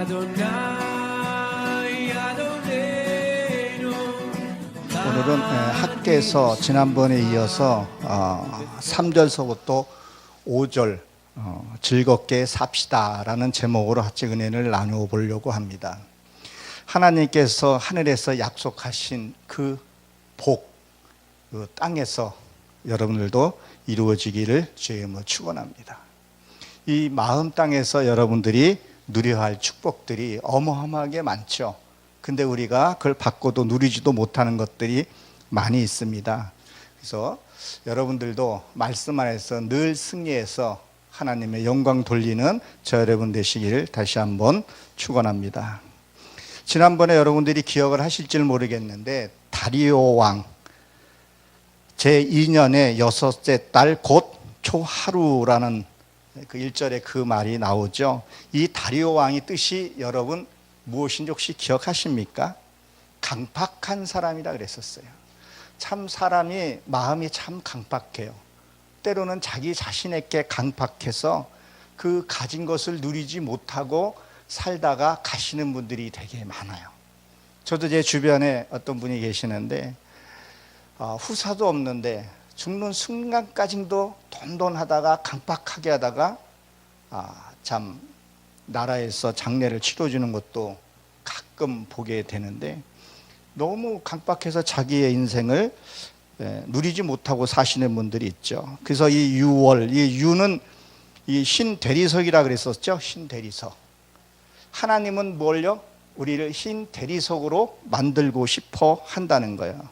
오늘은 학계에서 지난번에 이어서 3절서부터 5절 즐겁게 삽시다라는 제목으로 학제 은혜를 나누어 보려고 합니다. 하나님께서 하늘에서 약속하신 그 복, 그 땅에서 여러분들도 이루어지기를 주의 이름으로 축원합니다. 이 마음 땅에서 여러분들이 누려야 할 축복들이 어마어마하게 많죠. 근데 우리가 그걸 받고도 누리지도 못하는 것들이 많이 있습니다. 그래서 여러분들도 말씀 안에서 늘 승리해서 하나님의 영광 돌리는 저 여러분 되시기를 다시 한번 축원합니다. 지난번에 여러분들이 기억을 하실지는 모르겠는데 다리오 왕 제2년의 6째 달 곧 초하루라는 그 1절에 그 말이 나오죠. 이 다리오 왕의 뜻이 여러분 무엇인지 혹시 기억하십니까? 강팍한 사람이라 그랬었어요. 참 사람이 마음이 참 강팍해요. 때로는 자기 자신에게 강팍해서 그 가진 것을 누리지 못하고 살다가 가시는 분들이 되게 많아요. 저도 제 주변에 어떤 분이 계시는데 후사도 없는데 죽는 순간까지도 돈돈하다가 강팍하게 하다가 참 나라에서 장례를 치러주는 것도 가끔 보게 되는데 너무 강박해서 자기의 인생을 누리지 못하고 사시는 분들이 있죠. 그래서 이 유월, 이 유는 이 흰 대리석이라 그랬었죠. 흰 대리석. 하나님은 뭘요? 우리를 흰 대리석으로 만들고 싶어 한다는 거예요.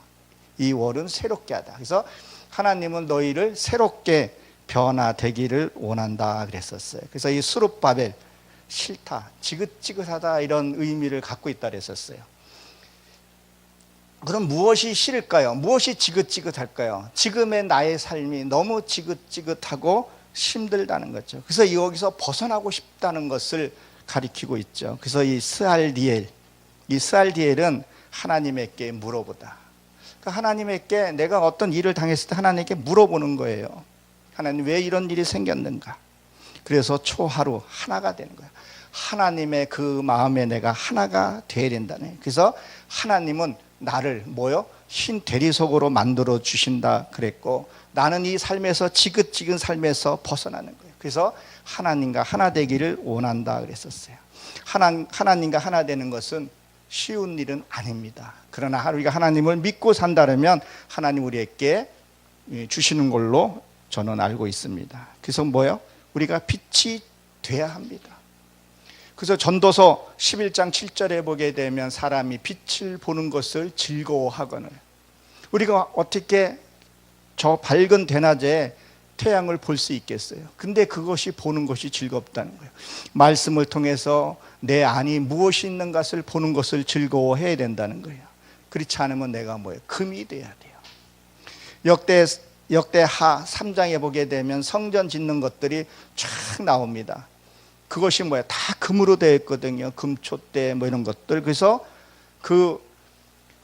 이 월은 새롭게 하다. 그래서 하나님은 너희를 새롭게 변화되기를 원한다 그랬었어요. 그래서 이 스룹바벨 싫다, 지긋지긋하다 이런 의미를 갖고 있다 그랬었어요. 그럼 무엇이 싫을까요? 무엇이 지긋지긋할까요? 지금의 나의 삶이 너무 지긋지긋하고 힘들다는 거죠. 그래서 여기서 벗어나고 싶다는 것을 가리키고 있죠. 그래서 이 스알디엘은 하나님에게 물어보다. 그러니까 하나님에게 내가 어떤 일을 당했을 때 하나님께 물어보는 거예요. 하나님 왜 이런 일이 생겼는가? 그래서 초하루 하나가 되는 거예요. 하나님의 그 마음에 내가 하나가 되어야 된다네. 그래서 하나님은 나를 흰 대리석으로 만들어 주신다 그랬고 나는 이 삶에서 지긋지긋 삶에서 벗어나는 거예요. 그래서 하나님과 하나 되기를 원한다 그랬었어요. 하나님과 하나 되는 것은 쉬운 일은 아닙니다. 그러나 우리가 하나님을 믿고 산다면 하나님 우리에게 주시는 걸로 저는 알고 있습니다. 그래서 우리가 빛이 돼야 합니다. 그래서 전도서 11장 7절에 보게 되면 사람이 빛을 보는 것을 즐거워하거늘 우리가 어떻게 저 밝은 대낮에 태양을 볼 수 있겠어요? 근데 그것이 보는 것이 즐겁다는 거예요. 말씀을 통해서 내 안이 무엇이 있는 것을 보는 것을 즐거워해야 된다는 거예요. 그렇지 않으면 내가 금이 돼야 돼요. 역대하 3장에 보게 되면 성전 짓는 것들이 쫙 나옵니다. 그것이 다 금으로 되어 있거든요. 금촛대 이런 것들. 그래서 그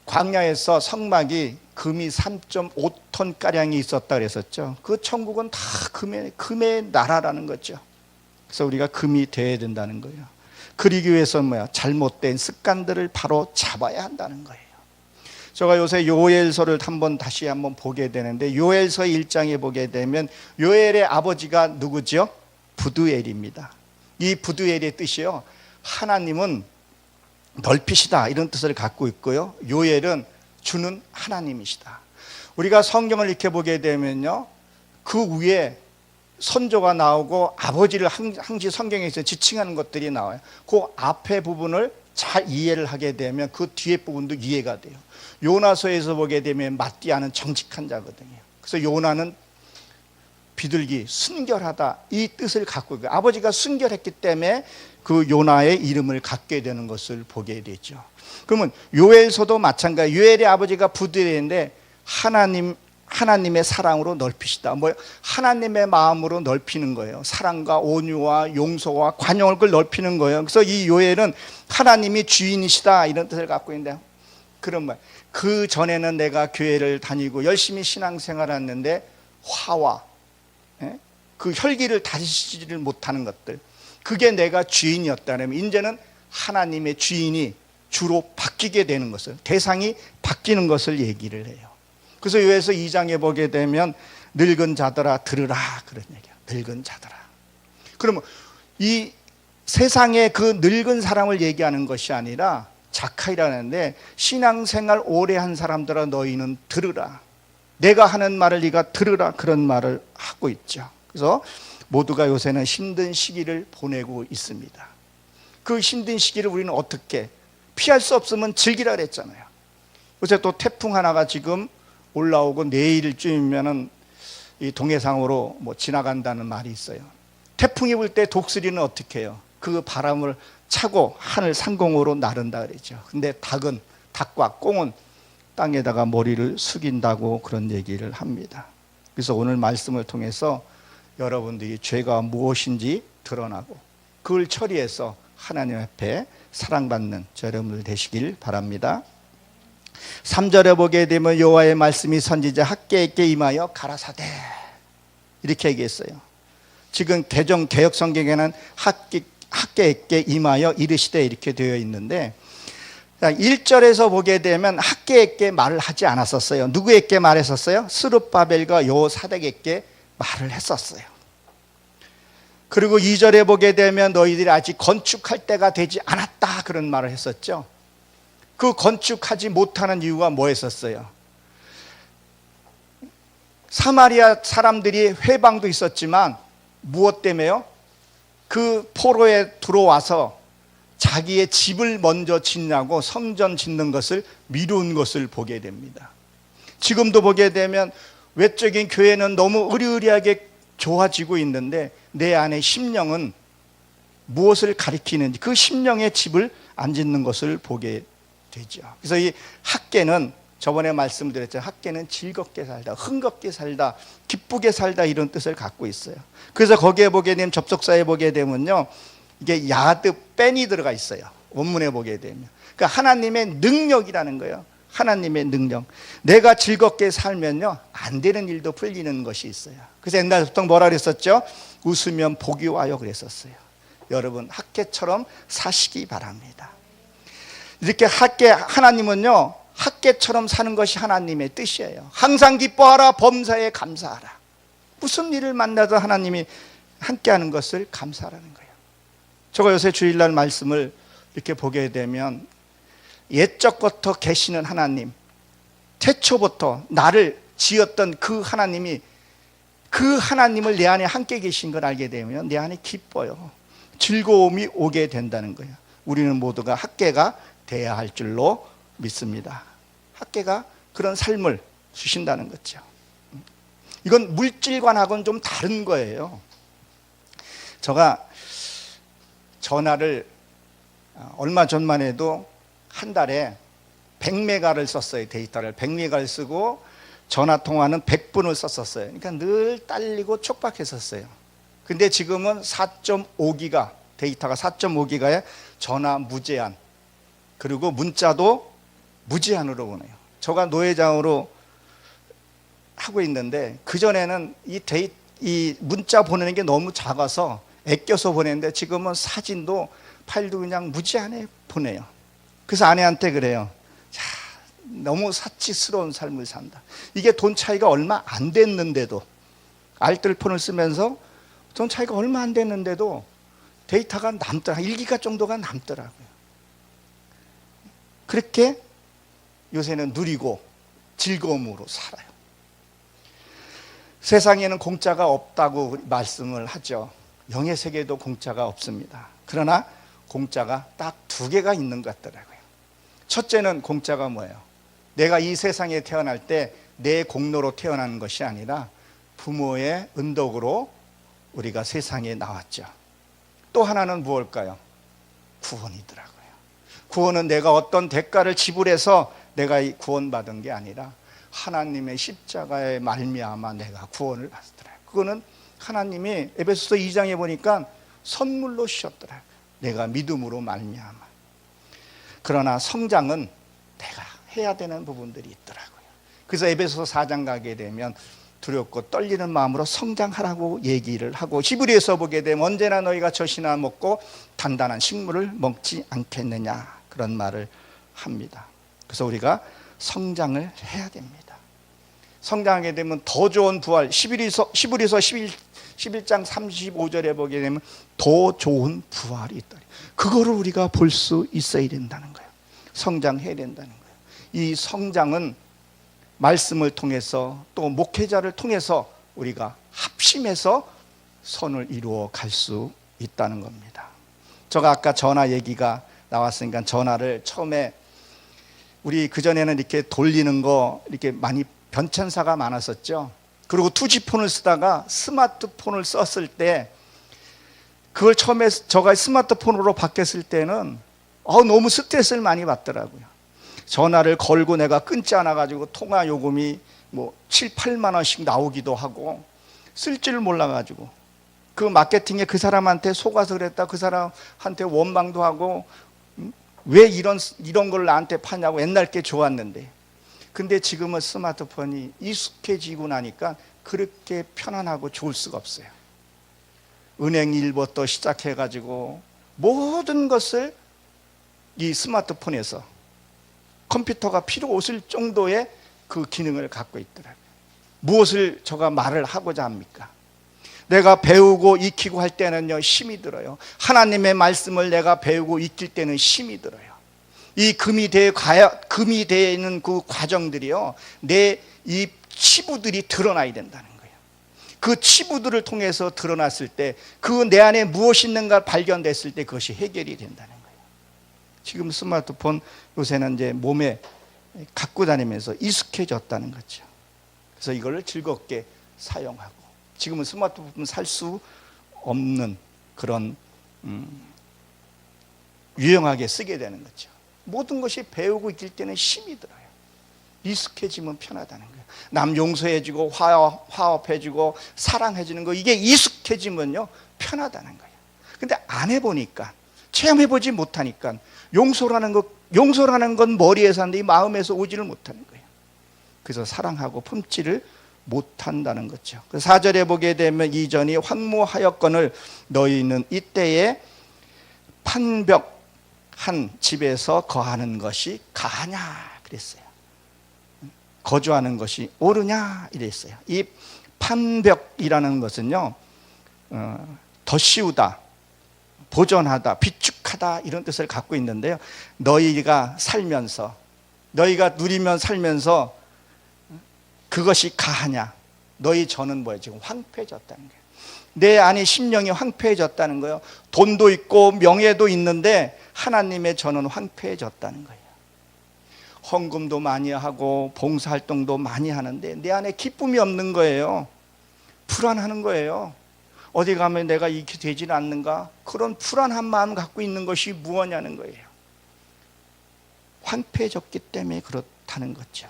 광야에서 성막이 금이 3.5톤 가량이 있었다 그랬었죠. 그 천국은 다 금의 나라라는 거죠. 그래서 우리가 금이 되어야 된다는 거예요. 그러기 위해서는 잘못된 습관들을 바로 잡아야 한다는 거예요. 제가 요새 요엘서를 다시 한번 보게 되는데 요엘서 1장에 보게 되면 요엘의 아버지가 누구죠? 부두엘입니다. 이 부두엘의 뜻이요, 하나님은 넓히시다 이런 뜻을 갖고 있고요, 요엘은 주는 하나님이시다. 우리가 성경을 이렇게 보게 되면요, 그 위에 선조가 나오고 아버지를 항시 성경에서 지칭하는 것들이 나와요. 그 앞에 부분을 잘 이해를 하게 되면 그 뒤에 부분도 이해가 돼요. 요나서에서 보게 되면 맞지 않은 정직한 자거든요. 그래서 요나는 비둘기, 순결하다 이 뜻을 갖고 있고 아버지가 순결했기 때문에 그 요나의 이름을 갖게 되는 것을 보게 되죠. 그러면 요엘서도 마찬가지. 요엘의 아버지가 부두엘인데 하나님의 사랑으로 넓히시다. 하나님의 마음으로 넓히는 거예요. 사랑과 온유와 용서와 관용을 넓히는 거예요. 그래서 이 요엘은 하나님이 주인이시다 이런 뜻을 갖고 있는데, 그런 그 전에는 내가 교회를 다니고 열심히 신앙생활을 했는데 화와 그 혈기를 다스리지를 못하는 것들, 그게 내가 주인이었다면 이제는 하나님의 주인이 주로 바뀌게 되는 것을, 대상이 바뀌는 것을 얘기를 해요. 그래서 요에서 2장에 보게 되면 늙은 자들아 들으라 그런 얘기야. 늙은 자들아. 그러면 이 세상의 그 늙은 사람을 얘기하는 것이 아니라 자카이라는데, 신앙생활 오래 한 사람들아 너희는 들으라. 내가 하는 말을 네가 들으라, 그런 말을 하고 있죠. 그래서 모두가 요새는 힘든 시기를 보내고 있습니다. 그 힘든 시기를 우리는 어떻게, 피할 수 없으면 즐기라 그랬잖아요. 요새 또 태풍 하나가 지금 올라오고 내일쯤이면은 이 동해상으로 지나간다는 말이 있어요. 태풍이 불 때 독수리는 어떻게 해요? 그 바람을 차고 하늘 상공으로 나른다 그러죠. 근데 닭과 꽁은 땅에다가 머리를 숙인다고 그런 얘기를 합니다. 그래서 오늘 말씀을 통해서 여러분들이 죄가 무엇인지 드러나고 그걸 처리해서 하나님 앞에 사랑받는 저 여러분들 되시길 바랍니다. 3절에 보게 되면 여호와의 말씀이 선지자 학개에게 임하여 가라사대 이렇게 얘기했어요. 지금 개역 성경에는 학개에게 임하여 이르시되 이렇게 되어 있는데, 1절에서 보게 되면 학개에게 말을 하지 않았었어요. 누구에게 말했었어요? 스룹바벨과 여호사덱에게 말을 했었어요. 그리고 2절에 보게 되면 너희들이 아직 건축할 때가 되지 않았다 그런 말을 했었죠. 그 건축하지 못하는 이유가 뭐였었어요? 사마리아 사람들이 회방도 있었지만 무엇 때문에요? 그 포로에 들어와서 자기의 집을 먼저 짓냐고 성전 짓는 것을 미룬 것을 보게 됩니다. 지금도 보게 되면 외적인 교회는 너무 의리의리하게 좋아지고 있는데 내 안의 심령은 무엇을 가리키는지, 그 심령의 집을 안 짓는 것을 보게 되죠. 그래서 이 학개는, 저번에 말씀드렸죠, 학개는 즐겁게 살다, 흥겁게 살다, 기쁘게 살다 이런 뜻을 갖고 있어요. 그래서 거기에 보게 되면, 접속사에 보게 되면요, 이게 야드 뺀이 들어가 있어요. 원문에 보게 되면. 그러니까 하나님의 능력이라는 거예요. 하나님의 능력. 내가 즐겁게 살면요, 안 되는 일도 풀리는 것이 있어요. 그래서 옛날부터 뭐라 그랬었죠? 웃으면 복이 와요 그랬었어요. 여러분 학개처럼 사시기 바랍니다. 이렇게 하나님은요, 학개처럼 사는 것이 하나님의 뜻이에요. 항상 기뻐하라, 범사에 감사하라. 무슨 일을 만나도 하나님이 함께하는 것을 감사하라는 거예요. 제가 요새 주일날 말씀을 이렇게 보게 되면, 옛적부터 계시는 하나님, 태초부터 나를 지었던 그 하나님이, 그 하나님을 내 안에 함께 계신 걸 알게 되면 내 안에 기뻐요. 즐거움이 오게 된다는 거예요. 우리는 모두가 학개가 돼야 할 줄로 믿습니다. 학개가 그런 삶을 주신다는 거죠. 이건 물질관하고는 좀 다른 거예요. 제가 전화를 얼마 전만 해도 한 달에 100메가를 썼어요. 데이터를 100메가를 쓰고 전화통화는 100분을 썼었어요. 그러니까 늘 딸리고 촉박했었어요. 근데 지금은 4.5기가, 데이터가 4.5기가에 전화 무제한, 그리고 문자도 무제한으로 보내요. 제가 노회장으로 하고 있는데, 그전에는 이 문자 보내는 게 너무 작아서 아껴서 보냈는데, 지금은 사진도 파일도 그냥 무제한에 보내요. 그래서 아내한테 그래요. 자, 너무 사치스러운 삶을 산다. 이게 돈 차이가 얼마 안 됐는데도, 알뜰폰을 쓰면서 돈 차이가 얼마 안 됐는데도 데이터가 남더라. 1기가 정도가 남더라고요. 그렇게 요새는 누리고 즐거움으로 살아요. 세상에는 공짜가 없다고 말씀을 하죠. 영의 세계에도 공짜가 없습니다. 그러나 공짜가 딱 2개가 있는 것 같더라고요. 첫째는 공짜가 뭐예요? 내가 이 세상에 태어날 때 내 공로로 태어나는 것이 아니라 부모의 은덕으로 우리가 세상에 나왔죠. 또 하나는 무엇일까요? 구원이더라고요. 구원은 내가 어떤 대가를 지불해서 내가 구원받은 게 아니라 하나님의 십자가의 말미암아 내가 구원을 받았더라고요. 그거는 하나님이 에베소서 2장에 보니까 선물로 주셨더라고요. 내가 믿음으로 말미암아. 그러나 성장은 내가 해야 되는 부분들이 있더라고요. 그래서 에베소서 4장 가게 되면 두렵고 떨리는 마음으로 성장하라고 얘기를 하고, 히브리에서 보게 되면 언제나 너희가 젖이나 먹고 단단한 식물을 먹지 않겠느냐, 그런 말을 합니다. 그래서 우리가 성장을 해야 됩니다. 성장하게 되면 더 좋은 부활, 히브리서 11장 35절에 보게 되면 더 좋은 부활이 있다. 그거를 우리가 볼 수 있어야 된다는 거예요. 성장해야 된다는 거예요. 이 성장은 말씀을 통해서 또 목회자를 통해서 우리가 합심해서 선을 이루어 갈 수 있다는 겁니다. 제가 아까 전화 얘기가 나왔으니까, 전화를 처음에 우리 그전에는 이렇게 돌리는 거 이렇게 많이 변천사가 많았었죠. 그리고 투지폰을 쓰다가 스마트폰을 썼을 때, 그걸 처음에 제가 스마트폰으로 바뀌었을 때는 너무 스트레스를 많이 받더라고요. 전화를 걸고 내가 끊지 않아 가지고 통화 요금이 뭐 7, 8만 원씩 나오기도 하고, 쓸 줄 몰라 가지고 그 마케팅에 그 사람한테 속아서 그랬다, 그 사람한테 원망도 하고, 왜 이런 걸 나한테 파냐고, 옛날 게 좋았는데. 근데 지금은 스마트폰이 익숙해지고 나니까 그렇게 편안하고 좋을 수가 없어요. 은행 일부터 시작해 가지고 모든 것을 이 스마트폰에서, 컴퓨터가 필요 없을 정도의 그 기능을 갖고 있더라고요. 무엇을 제가 말을 하고자 합니까? 내가 배우고 익히고 할 때는요, 힘이 들어요. 하나님의 말씀을 내가 배우고 익힐 때는 힘이 들어요. 이 금이 되는 그 과정들이요, 내 이 치부들이 드러나야 된다는 거예요. 그 치부들을 통해서 드러났을 때, 그 내 안에 무엇이 있는가 발견됐을 때 그것이 해결이 된다는 거예요. 지금 스마트폰 요새는 이제 몸에 갖고 다니면서 익숙해졌다는 거죠. 그래서 이걸 즐겁게 사용하고, 지금은 스마트폰 살 수 없는 그런 유용하게 쓰게 되는 거죠. 모든 것이 배우고 있을 때는 힘이 들어요. 익숙해지면 편하다는 거예요. 남 용서해주고 화합해주고 사랑해주는 거, 이게 익숙해지면요 편하다는 거예요. 근데 안 해보니까, 체험해보지 못하니까 용서라는 건 머리에서 하는데 이 마음에서 오지를 못하는 거예요. 그래서 사랑하고 품지를 못한다는 거죠. 4절에 보게 되면, 이전이 황무하였거늘 너희는 이때에 판벽한 집에서 거하는 것이 가하냐 그랬어요. 거주하는 것이 옳으냐 이랬어요. 이 판벽이라는 것은요, 더 씌우다, 보존하다, 비축하다, 이런 뜻을 갖고 있는데요, 너희가 누리면 살면서 그것이 가하냐, 너희 저는 뭐예요? 지금 황폐해졌다는 거예요. 내 안에 심령이 황폐해졌다는 거예요. 돈도 있고 명예도 있는데 하나님의 저는 황폐해졌다는 거예요. 헌금도 많이 하고 봉사활동도 많이 하는데 내 안에 기쁨이 없는 거예요. 불안하는 거예요. 어디 가면 내가 이렇게 되지는 않는가, 그런 불안한 마음 갖고 있는 것이 무엇냐는 거예요. 황폐해졌기 때문에 그렇다는 거죠.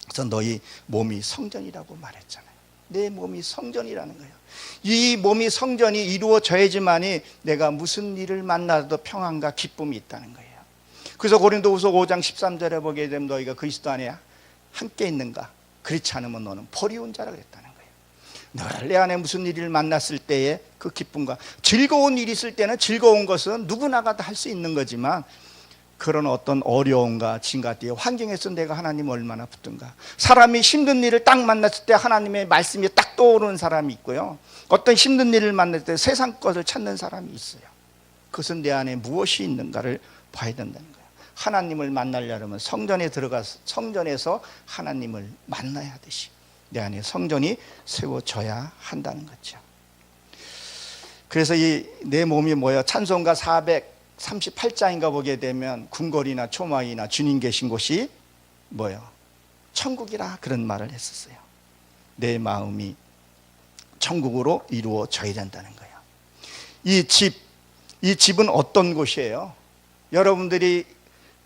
그래서 너희 몸이 성전이라고 말했잖아요. 내 몸이 성전이라는 거예요. 이 몸이 성전이 이루어져야지만이 내가 무슨 일을 만나도 평안과 기쁨이 있다는 거예요. 그래서 고린도후서 5장 13절에 보게 되면, 너희가 그리스도 안에 함께 있는가, 그렇지 않으면 너는 버리운 자라 그랬다는 거예요. 늘 내 안에 무슨 일을 만났을 때에 그 기쁨과, 즐거운 일이 있을 때는 즐거운 것은 누구나가 다 할 수 있는 거지만, 그런 어떤 어려움과 진가뒤에 환경에서 내가 하나님을 얼마나 붙든가. 사람이 힘든 일을 딱 만났을 때 하나님의 말씀이 딱 떠오르는 사람이 있고요, 어떤 힘든 일을 만날 때 세상 것을 찾는 사람이 있어요. 그것은 내 안에 무엇이 있는가를 봐야 된다는 거예요. 하나님을 만나려면 성전에 들어가서, 성전에서 하나님을 만나야 하듯이 내 안에 성전이 세워져야 한다는 거죠. 그래서 이 내 몸이 뭐예요? 찬송가 438장인가 보게 되면, 궁궐이나 초막이나 주님 계신 곳이 뭐예요? 천국이라, 그런 말을 했었어요. 내 마음이 천국으로 이루어져야 된다는 거예요. 이 집은 어떤 곳이에요? 여러분들이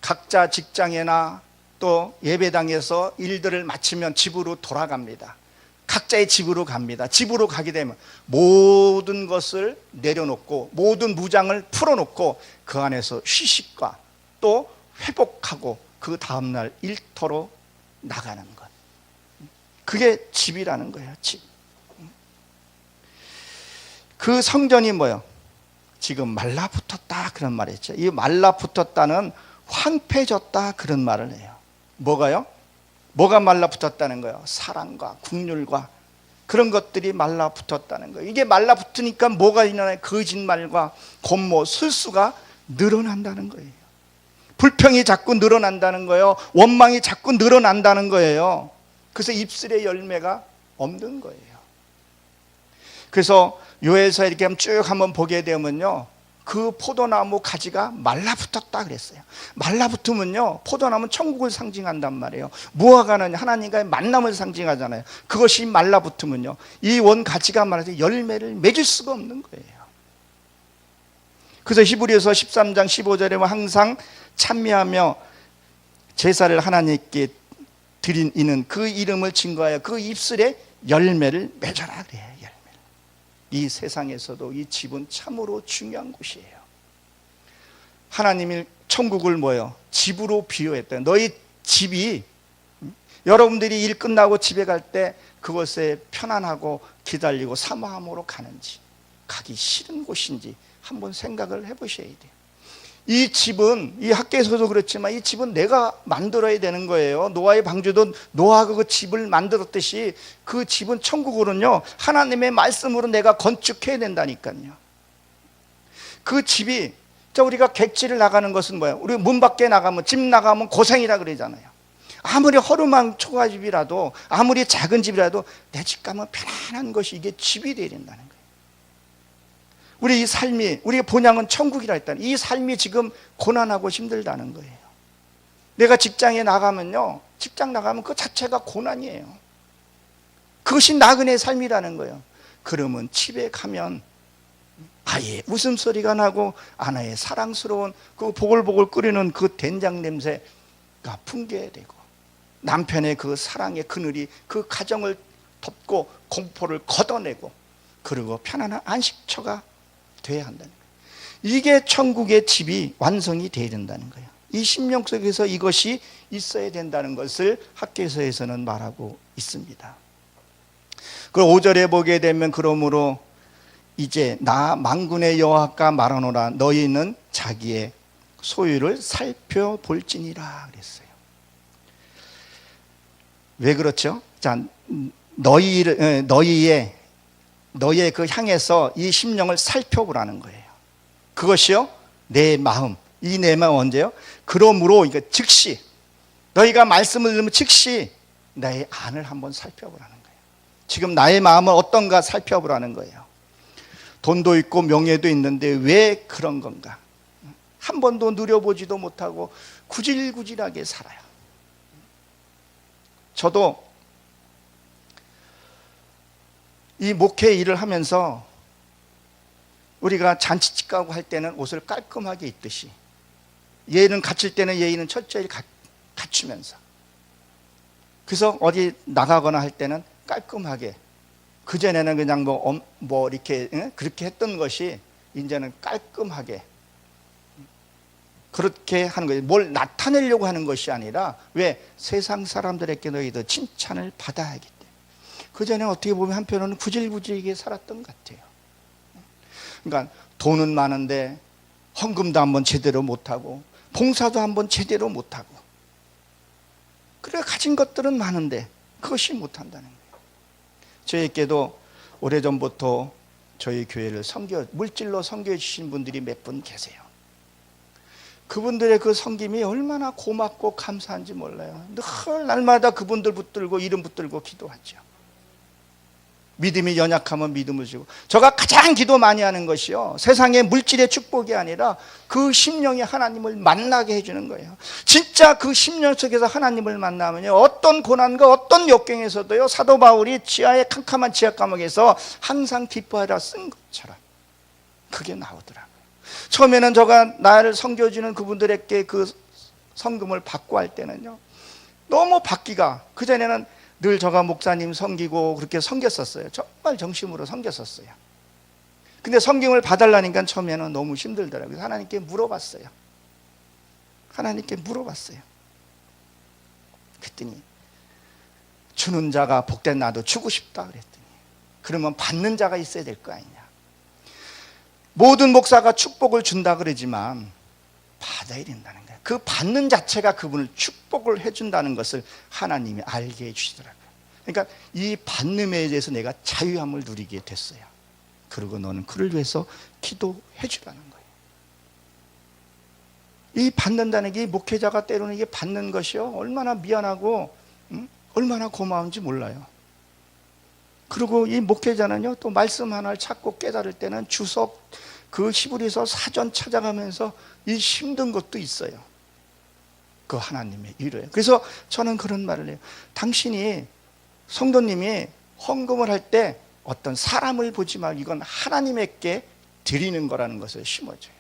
각자 직장이나 또 예배당에서 일들을 마치면 집으로 돌아갑니다. 각자의 집으로 갑니다. 집으로 가게 되면 모든 것을 내려놓고, 모든 무장을 풀어놓고 그 안에서 휴식과 또 회복하고 그 다음날 일터로 나가는 것. 그게 집이라는 거예요. 집. 그 성전이 뭐예요? 지금 말라붙었다 그런 말 했죠. 이 말라붙었다는 황폐해졌다 그런 말을 해요. 뭐가요? 뭐가 말라붙었다는 거예요? 사랑과 긍휼과 그런 것들이 말라붙었다는 거예요. 이게 말라붙으니까 뭐가 일어나요? 거짓말과 권모, 술수가 늘어난다는 거예요. 불평이 자꾸 늘어난다는 거예요. 원망이 자꾸 늘어난다는 거예요. 그래서 입술의 열매가 없는 거예요. 그래서 요엘서 이렇게 쭉 한번 보게 되면요, 그 포도나무 가지가 말라붙었다 그랬어요. 말라붙으면요, 포도나무는 천국을 상징한단 말이에요. 무화과는 하나님과의 만남을 상징하잖아요. 그것이 말라붙으면요, 이 원 가지가 말해서 열매를 맺을 수가 없는 거예요. 그래서 히브리서 13장 15절에 항상 찬미하며 제사를 하나님께 드리는 그 이름을 증거하여 그 입술에 열매를 맺어라 그래요. 이 세상에서도 이 집은 참으로 중요한 곳이에요. 하나님이 천국을 뭐예요? 집으로 비유했다. 너희 집이, 여러분들이 일 끝나고 집에 갈 때 그것에 편안하고 기다리고 사모함으로 가는지, 가기 싫은 곳인지 한번 생각을 해보셔야 돼요. 이 집은, 이 학교에서도 그렇지만 이 집은 내가 만들어야 되는 거예요. 노아의 방주도 노아가 그 집을 만들었듯이 그 집은 천국으로는요, 하나님의 말씀으로 내가 건축해야 된다니까요. 그 집이, 우리가 객지를 나가는 것은 뭐예요? 우리 문 밖에 나가면, 집 나가면 고생이라 그러잖아요. 아무리 허름한 초가집이라도, 아무리 작은 집이라도 내 집 가면 편안한 것이 이게 집이 되어야 된다는 거예요. 우리 이 삶이, 우리의 본향은 천국이라 했다는, 이 삶이 지금 고난하고 힘들다는 거예요. 내가 직장에 나가면요, 직장 나가면 그 자체가 고난이에요. 그것이 나그네의 삶이라는 거예요. 그러면 집에 가면 아이의 웃음소리가 나고 아내의 사랑스러운 그 보글보글 끓이는 그 된장 냄새가 풍겨되고 남편의 그 사랑의 그늘이 그 가정을 덮고 공포를 걷어내고, 그리고 편안한 안식처가 돼야 한다는 거예요. 이게 천국의 집이 완성이 돼야 된다는 거예요. 이 심령 속에서 이것이 있어야 된다는 것을 학개서에서는 말하고 있습니다. 그 5절에 보게 되면, 그러므로 이제 나 만군의 여호와가 말하노라, 너희는 자기의 소유를 살펴볼지니라 그랬어요. 왜 그렇죠? 자, 너희의 그 향해서 이 심령을 살펴보라는 거예요. 그것이요, 내 마음. 이 내 마음 언제요? 그러므로 이거 즉시, 너희가 말씀을 들으면 즉시 나의 안을 한번 살펴보라는 거예요. 지금 나의 마음은 어떤가 살펴보라는 거예요. 돈도 있고 명예도 있는데 왜 그런 건가? 한 번도 누려보지도 못하고 구질구질하게 살아요. 저도 이 목회 일을 하면서 우리가 잔치집 가고 할 때는 옷을 깔끔하게 입듯이, 예의는 갖출 때는 예의는 철저히 갖추면서, 그래서 어디 나가거나 할 때는 깔끔하게, 그전에는 그냥 뭐 이렇게 그렇게 했던 것이 이제는 깔끔하게 그렇게 하는 거예요. 뭘 나타내려고 하는 것이 아니라, 왜? 세상 사람들에게 너희도 칭찬을 받아야 하기 때문에. 그전에 어떻게 보면 한편으로는 구질구질하게 살았던 것 같아요. 그러니까 돈은 많은데 헌금도 한번 제대로 못하고 봉사도 한번 제대로 못하고, 그래 가진 것들은 많은데 그것이 못한다는 거예요. 저에게도 오래전부터 저희 교회를 물질로 섬겨 주신 분들이 몇 분 계세요. 그분들의 그 섬김이 얼마나 고맙고 감사한지 몰라요. 늘 날마다 그분들 붙들고 이름 붙들고 기도하죠. 믿음이 연약하면 믿음을 주고, 제가 가장 기도 많이 하는 것이요, 세상의 물질의 축복이 아니라 그 심령이 하나님을 만나게 해주는 거예요. 진짜 그 심령 속에서 하나님을 만나면요, 어떤 고난과 어떤 역경에서도요, 사도 바울이 지하의 캄캄한 지하 감옥에서 항상 기뻐하라 쓴 것처럼 그게 나오더라고요. 처음에는 제가 나를 섬겨주는 그분들에게 그 성금을 받고 할 때는요, 너무 받기가, 그전에는 늘 저가 목사님 섬기고 그렇게 섬겼었어요. 정말 정심으로 섬겼었어요. 근데 섬김을 봐달라니까 처음에는 너무 힘들더라고요. 하나님께 물어봤어요. 그랬더니 주는 자가 복된, 나도 주고 싶다 그랬더니, 그러면 받는 자가 있어야 될 거 아니냐. 모든 목사가 축복을 준다 그러지만 받아야 된다는 거예요. 그 받는 자체가 그분을 축복을 해준다는 것을 하나님이 알게 해주시더라고요. 그러니까 이 받음에 대해서 내가 자유함을 누리게 됐어요. 그리고 너는 그를 위해서 기도해 주라는 거예요. 이 받는다는 게, 목회자가 때로는 이게 받는 것이요, 얼마나 미안하고 얼마나 고마운지 몰라요. 그리고 이 목회자는요, 또 말씀 하나를 찾고 깨달을 때는 주석, 그 히브리서 사전 찾아가면서 이 힘든 것도 있어요. 그 하나님의 일을. 그래서 저는 그런 말을 해요. 당신이, 성도님이 헌금을 할 때 어떤 사람을 보지 말고 이건 하나님께 드리는 거라는 것을 심어줘요.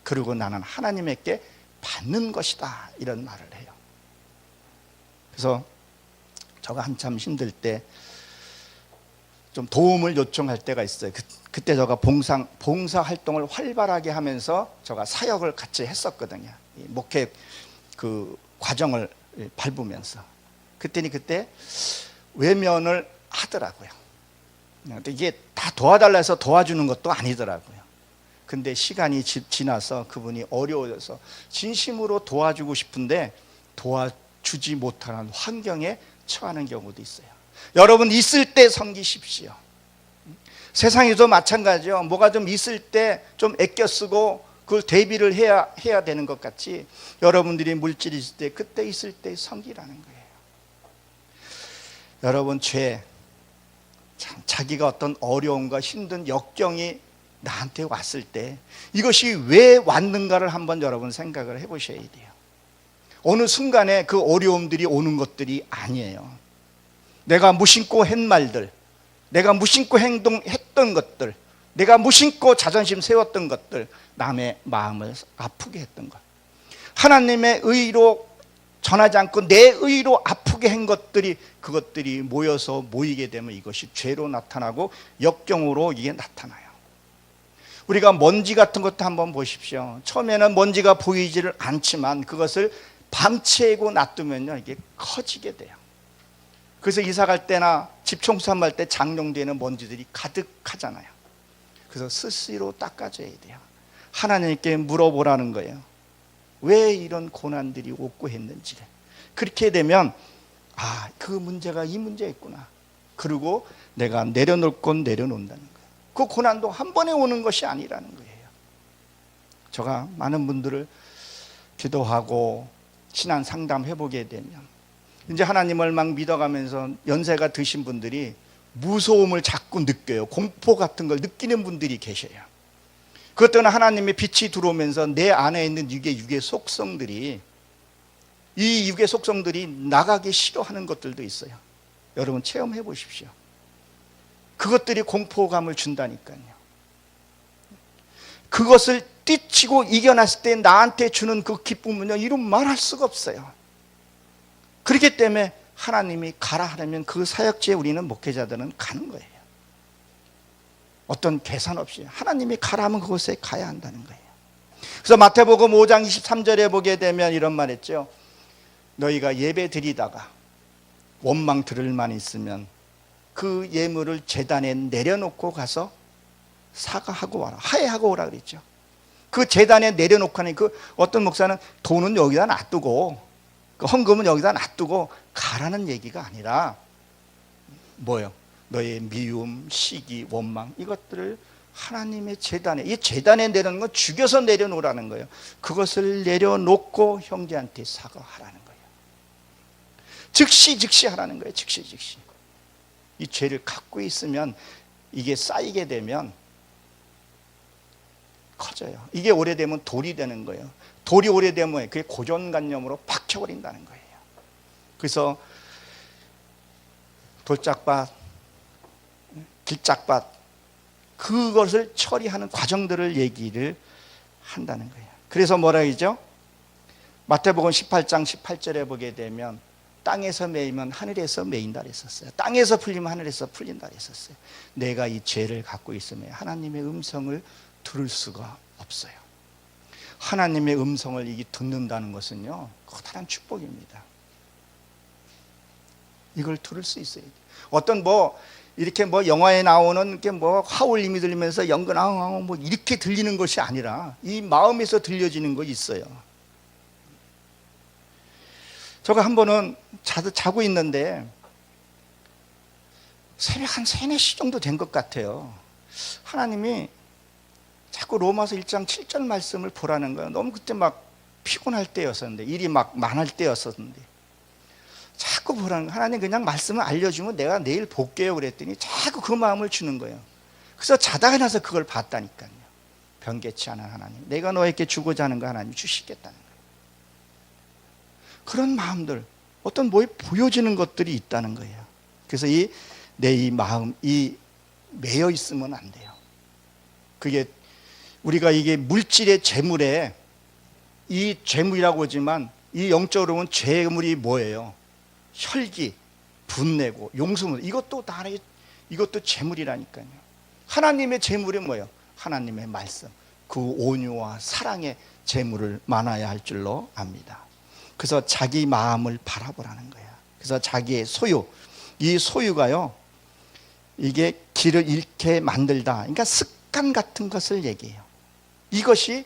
그리고 나는 하나님께 받는 것이다, 이런 말을 해요. 그래서 저가 한참 힘들 때 좀 도움을 요청할 때가 있어요. 그때 제가 봉사 활동을 활발하게 하면서 제가 사역을 같이 했었거든요. 목회 그 과정을 밟으면서. 그때 외면을 하더라고요. 근데 이게 다 도와달라 해서 도와주는 것도 아니더라고요. 근데 시간이 지나서 그분이 어려워져서 진심으로 도와주고 싶은데 도와주지 못하는 환경에 처하는 경우도 있어요. 여러분, 있을 때 섬기십시오. 세상에도 마찬가지요. 뭐가 좀 있을 때 좀 아껴 쓰고 그걸 대비를 해야 되는 것 같이, 여러분들이 물질이 있을 때, 그때 있을 때 섬기라는 거예요. 여러분, 참 자기가 어떤 어려움과 힘든 역경이 나한테 왔을 때 이것이 왜 왔는가를 한번 여러분 생각을 해보셔야 돼요. 어느 순간에 그 어려움들이 오는 것들이 아니에요. 내가 무심코 한 말들, 내가 무심코 행동했던 것들, 내가 무심코 자존심 세웠던 것들, 남의 마음을 아프게 했던 것, 하나님의 의로 전하지 않고 내 의로 아프게 한 것들이, 그것들이 모이게 되면 이것이 죄로 나타나고 역경으로 이게 나타나요. 우리가 먼지 같은 것도 한번 보십시오. 처음에는 먼지가 보이지를 않지만 그것을 방치하고 놔두면요, 이게 커지게 돼요. 그래서 이사 갈 때나 집 청소할 때 장롱되는 먼지들이 가득하잖아요. 그래서 스스로 닦아줘야 돼요. 하나님께 물어보라는 거예요. 왜 이런 고난들이 오고 했는지를. 그렇게 되면 그 문제가 이 문제였구나. 그리고 내가 내려놓을 건 내려놓는다는 거예요. 그 고난도 한 번에 오는 것이 아니라는 거예요. 제가 많은 분들을 기도하고 신앙 상담해보게 되면 이제 하나님을 막 믿어가면서 연세가 드신 분들이 무서움을 자꾸 느껴요. 공포 같은 걸 느끼는 분들이 계셔요. 그것 때문에 하나님의 빛이 들어오면서 내 안에 있는 육의 속성들이, 이 육의 속성들이 나가기 싫어하는 것들도 있어요. 여러분 체험해 보십시오. 그것들이 공포감을 준다니까요. 그것을 뛰치고 이겨냈을 때 나한테 주는 그 기쁨은요, 이루 말할 수가 없어요. 그렇기 때문에 하나님이 가라 하려면 그 사역지에 우리는 목회자들은 가는 거예요. 어떤 계산 없이 하나님이 가라 하면 그곳에 가야 한다는 거예요. 그래서 마태복음 5장 23절에 보게 되면 이런 말 했죠. 너희가 예배 드리다가 원망 들을 만 있으면 그 예물을 제단에 내려놓고 가서 사과하고 와라, 화해하고 오라 그랬죠. 그 제단에 내려놓고 하니, 그 어떤 목사는 돈은 여기다 놔두고, 그 헌금은 여기다 놔두고 가라는 얘기가 아니라 뭐예요? 너의 미움, 시기, 원망, 이것들을 하나님의 제단에, 이 제단에 내려놓는 건 죽여서 내려놓으라는 거예요. 그것을 내려놓고 형제한테 사과하라는 거예요. 즉시 하라는 거예요. 즉시. 이 죄를 갖고 있으면 이게 쌓이게 되면 커져요. 이게 오래되면 돌이 되는 거예요. 돌이 오래되면 그게 고정관념으로 박혀버린다는 거예요. 그래서 돌짝밭, 길짝밭, 그것을 처리하는 과정들을 얘기를 한다는 거예요. 그래서 뭐라 그러죠? 마태복음 18장 18절에 보게 되면 땅에서 매이면 하늘에서 매인다 그랬었어요. 땅에서 풀리면 하늘에서 풀린다 그랬었어요. 내가 이 죄를 갖고 있으면 하나님의 음성을 들을 수가 없어요. 하나님의 음성을 이게 듣는다는 것은요, 커다란 축복입니다. 이걸 들을 수 있어야 돼. 어떤 이렇게 영화에 나오는 게 하울림이 들리면서 연근왕 이렇게 들리는 것이 아니라 이 마음에서 들려지는 거 있어요. 제가 한 번은 자고 있는데 새벽 한 3, 4시 정도 된 것 같아요. 하나님이 자꾸 로마서 1장 7절 말씀을 보라는 거예요. 너무 그때 막 피곤할 때였었는데, 일이 막 많을 때였었는데 자꾸 보라는 거예요. 하나님 그냥 말씀을 알려주면 내가 내일 볼게요 그랬더니 자꾸 그 마음을 주는 거예요. 그래서 자다가 일어나서 그걸 봤다니까요. 변개치 않은 하나님, 내가 너에게 주고자 하는 거 하나님 주시겠다는 거예요. 그런 마음들, 어떤 보여지는 것들이 있다는 거예요. 그래서 내 마음, 매여 있으면 안 돼요. 그게 우리가 이게 물질의 재물에, 이 재물이라고 하지만 이 영적으로 보면 재물이 뭐예요? 혈기, 분내고 용수물, 이것도 재물이라니까요. 하나님의 재물이 뭐예요? 하나님의 말씀, 그 온유와 사랑의 재물을 많아야 할 줄로 압니다. 그래서 자기 마음을 바라보라는 거예요. 그래서 자기의 소유, 이 소유가요, 이게 길을 잃게 만들다. 그러니까 습관 같은 것을 얘기해요. 이것이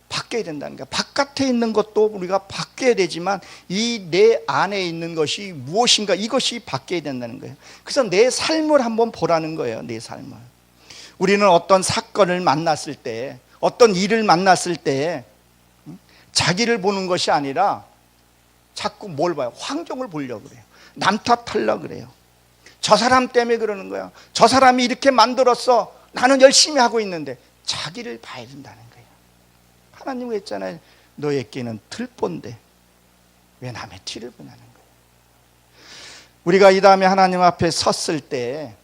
바뀌어야 된다는 거예요. 바깥에 있는 것도 우리가 바뀌어야 되지만 이 내 안에 있는 것이 무엇인가, 이것이 바뀌어야 된다는 거예요. 그래서 내 삶을 한번 보라는 거예요. 내 삶을. 우리는 어떤 사건을 만났을 때, 어떤 일을 만났을 때 자기를 보는 것이 아니라 자꾸 뭘 봐요? 환경을 보려고 그래요. 남 탓하려고 그래요. 저 사람 때문에 그러는 거야. 저 사람이 이렇게 만들었어. 나는 열심히 하고 있는데. 자기를 봐야 된다는 거예요. 하나님은 했잖아요. 너에게는 들본데 왜 남의 티를 보냐는 거예요. 우리가 이 다음에 하나님 앞에 섰을 때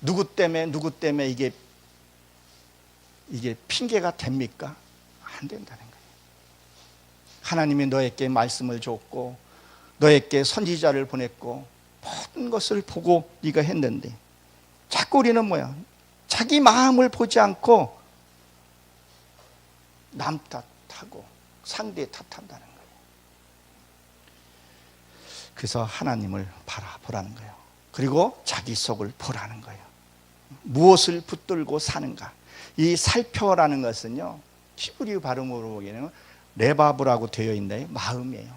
누구 때문에 이게 핑계가 됩니까? 안 된다는 거예요. 하나님이 너에게 말씀을 줬고 너에게 선지자를 보냈고 모든 것을 보고 네가 했는데 자꾸 우리는 뭐야? 자기 마음을 보지 않고 남 탓하고 상대 탓한다는 거예요. 그래서 하나님을 바라보라는 거예요. 그리고 자기 속을 보라는 거예요. 무엇을 붙들고 사는가? 이 살펴라는 것은요, 히브리 발음으로 보기에는 레바브라고 되어 있는데 마음이에요.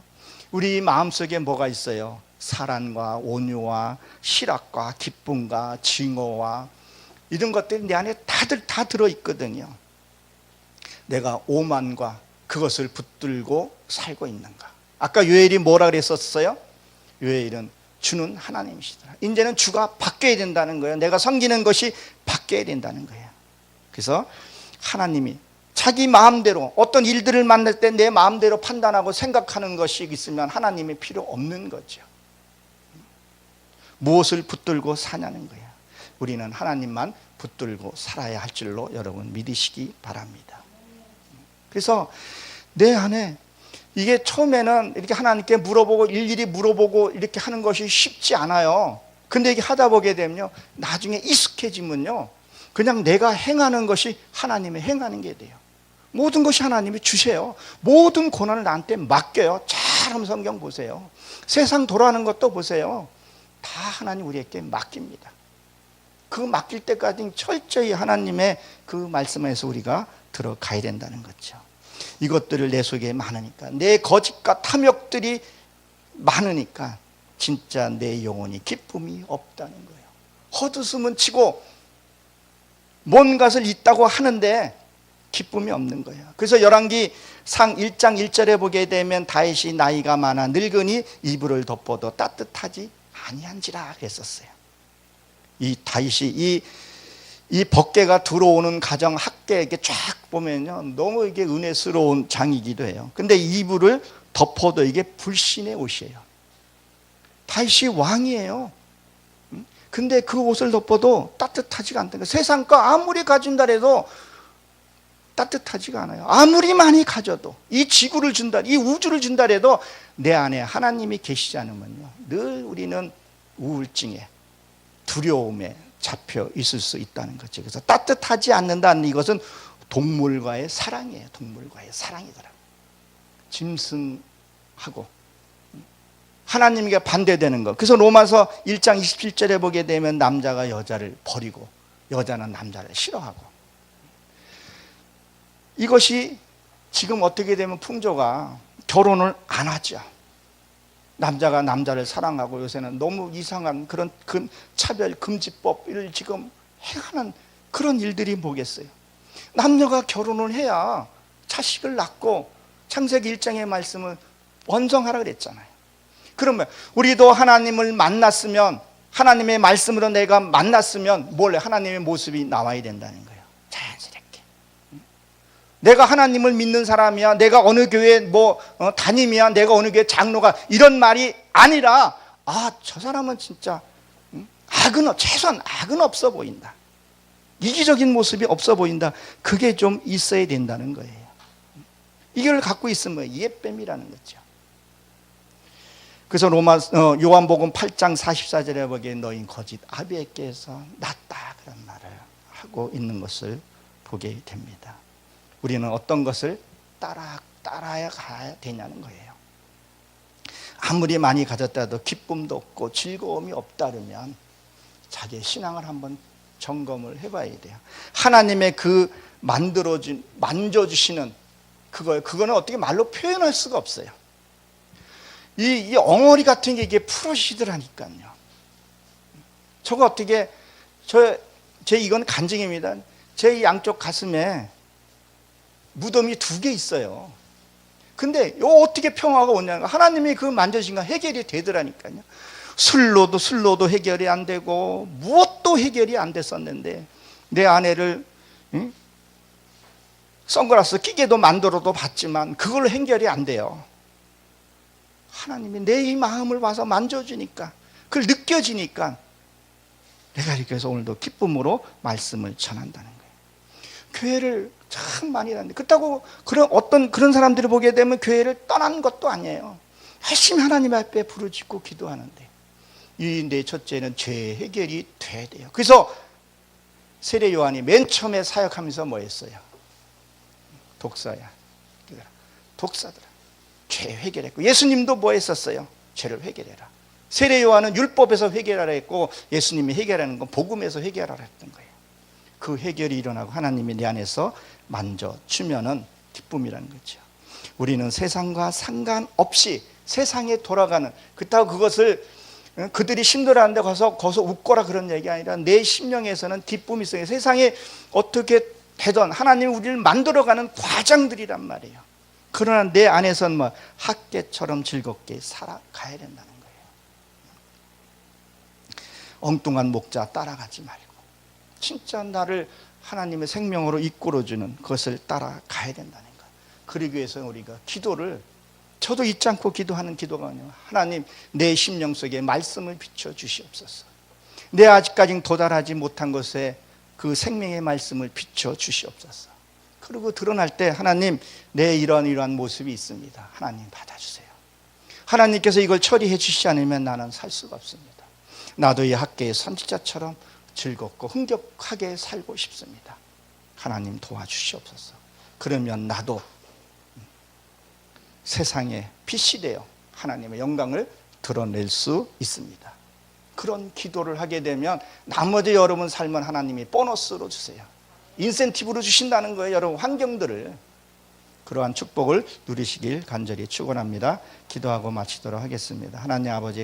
우리 마음속에 뭐가 있어요? 사랑과 온유와 실학과 기쁨과 증오와 이런 것들이 내 안에 다 들어있거든요. 내가 오만과 그것을 붙들고 살고 있는가? 아까 요엘이 뭐라 그랬었어요? 요엘은 주는 하나님이시더라. 이제는 주가 바뀌어야 된다는 거예요. 내가 섬기는 것이 바뀌어야 된다는 거예요. 그래서 하나님이 자기 마음대로 어떤 일들을 만날 때 내 마음대로 판단하고 생각하는 것이 있으면 하나님이 필요 없는 거죠. 무엇을 붙들고 사냐는 거예요. 우리는 하나님만 붙들고 살아야 할 줄로 여러분 믿으시기 바랍니다. 그래서 내 안에 이게 처음에는 이렇게 하나님께 물어보고 일일이 물어보고 이렇게 하는 것이 쉽지 않아요. 근데 이게 하다 보게 되면요, 나중에 익숙해지면요, 그냥 내가 행하는 것이 하나님의 행하는 게 돼요. 모든 것이 하나님이 주세요. 모든 고난을 나한테 맡겨요. 잘 성경 보세요. 세상 돌아가는 것도 보세요. 다 하나님 우리에게 맡깁니다. 그 맡길 때까지 철저히 하나님의 그 말씀에서 우리가 들어가야 된다는 거죠. 이것들을 내 속에 많으니까, 내 거짓과 탐욕들이 많으니까 진짜 내 영혼이 기쁨이 없다는 거예요. 헛웃음은 치고 뭔 것을 있다고 하는데 기쁨이 없는 거예요. 그래서 열왕기상 1장 1절에 보게 되면 다윗이 나이가 많아 늙으니 이불을 덮어도 따뜻하지 아니한지라 그랬었어요. 이 다윗이 이 법궤가 들어오는 가정 학계 이렇게 쫙 보면요, 너무 이게 은혜스러운 장이기도 해요. 근데 이불을 덮어도 이게 불신의 옷이에요. 다윗이 왕이에요. 근데 그 옷을 덮어도 따뜻하지가 않다는 거예요. 세상 거 아무리 가진다 해도 따뜻하지가 않아요. 아무리 많이 가져도, 이 지구를 준다, 이 우주를 준다 해도 내 안에 하나님이 계시지 않으면요, 늘 우리는 우울증에, 두려움에 잡혀 있을 수 있다는 거죠. 그래서 따뜻하지 않는다는 이것은 동물과의 사랑이에요. 동물과의 사랑이더라고요. 짐승하고 하나님께 반대되는 것. 그래서 로마서 1장 27절에 보게 되면 남자가 여자를 버리고 여자는 남자를 싫어하고, 이것이 지금 어떻게 되면 풍조가 결혼을 안 하죠. 남자가 남자를 사랑하고 요새는 너무 이상한 그런 차별 금지법을 지금 행하는 그런 일들이 뭐겠어요. 남녀가 결혼을 해야 자식을 낳고 창세기 1장의 말씀을 원성하라 그랬잖아요. 그러면 우리도 하나님을 만났으면, 하나님의 말씀으로 내가 만났으면 뭘 하나님의 모습이 나와야 된다는 거예요. 자연스럽게. 내가 하나님을 믿는 사람이야, 내가 어느 교회 담임이야, 내가 어느 교회 장로가, 이런 말이 아니라 저 사람은 진짜 최소한 악은 없어 보인다, 이기적인 모습이 없어 보인다. 그게 좀 있어야 된다는 거예요. 이걸 갖고 있으면 예뱀이라는 거죠. 그래서 요한복음 8장 44절에 보기에 너희 거짓 아비에게서 났다, 그런 말을 하고 있는 것을 보게 됩니다. 우리는 어떤 것을 따라야 가야 되냐는 거예요. 아무리 많이 가졌다도 기쁨도 없고 즐거움이 없다면 자기의 신앙을 한번 점검을 해봐야 돼요. 하나님의 그 만져주시는 그거는 어떻게 말로 표현할 수가 없어요. 이 엉어리 같은 게 이게 풀어지더라니까요. 저거 어떻게, 제 이건 간증입니다. 제 양쪽 가슴에 무덤이 2개 있어요. 근데 이거 어떻게 평화가 오냐는 거, 하나님이 그 만져주신 거 해결이 되더라니까요. 술로도 해결이 안 되고 무엇도 해결이 안 됐었는데, 내 아내를 선글라스 끼게도 만들어도 봤지만 그걸로 해결이 안 돼요. 하나님이 내 이 마음을 와서 만져주니까, 그걸 느껴지니까 내가 이렇게 해서 오늘도 기쁨으로 말씀을 전한다는 거예요. 교회를 참 많이 다니는데, 그렇다고 그런 사람들을 보게 되면 교회를 떠난 것도 아니에요. 열심히 하나님 앞에 부르짖고 기도하는데, 이 내 첫째는 죄 해결이 돼야 돼요. 그래서 세례 요한이 맨 처음에 사역하면서 뭐 했어요? 독사야, 독사들아, 죄 해결했고, 예수님도 뭐 했었어요? 죄를 해결해라. 세례 요한은 율법에서 해결하라 했고, 예수님이 해결하는 건 복음에서 해결하라 했던 거예요. 그 해결이 일어나고 하나님이 내 안에서 만져주면은 기쁨이라는 거죠. 우리는 세상과 상관없이 세상에 돌아가는, 그렇다고 그것을 그들이 힘들어하는데 거기서 웃거라 그런 얘기 아니라, 내 심령에서는 기쁨이 있어요. 세상에 어떻게 되던 하나님이 우리를 만들어가는 과정들이란 말이에요. 그러나 내 안에서는 학계처럼 즐겁게 살아가야 된다는 거예요. 엉뚱한 목자 따라가지 말고 진짜 나를 하나님의 생명으로 이끌어주는 그것을 따라가야 된다는 것. 그러기 위해서 우리가 기도를, 저도 잊지 않고 기도하는 기도가 아니에요. 하나님, 내 심령 속에 말씀을 비춰주시옵소서. 내 아직까지 도달하지 못한 것에 그 생명의 말씀을 비춰주시옵소서. 그리고 드러날 때, 하나님, 내 이러한 모습이 있습니다, 하나님 받아주세요. 하나님께서 이걸 처리해 주시지 않으면 나는 살 수가 없습니다. 나도 이 학계의 선지자처럼 즐겁고 흥겹하게 살고 싶습니다. 하나님 도와주시옵소서. 그러면 나도 세상에 빛이 되어 하나님의 영광을 드러낼 수 있습니다. 그런 기도를 하게 되면 나머지 여러분 삶은 하나님이 보너스로 주세요. 인센티브로 주신다는 거예요. 여러분 환경들을. 그러한 축복을 누리시길 간절히 축원합니다. 기도하고 마치도록 하겠습니다. 하나님 아버지,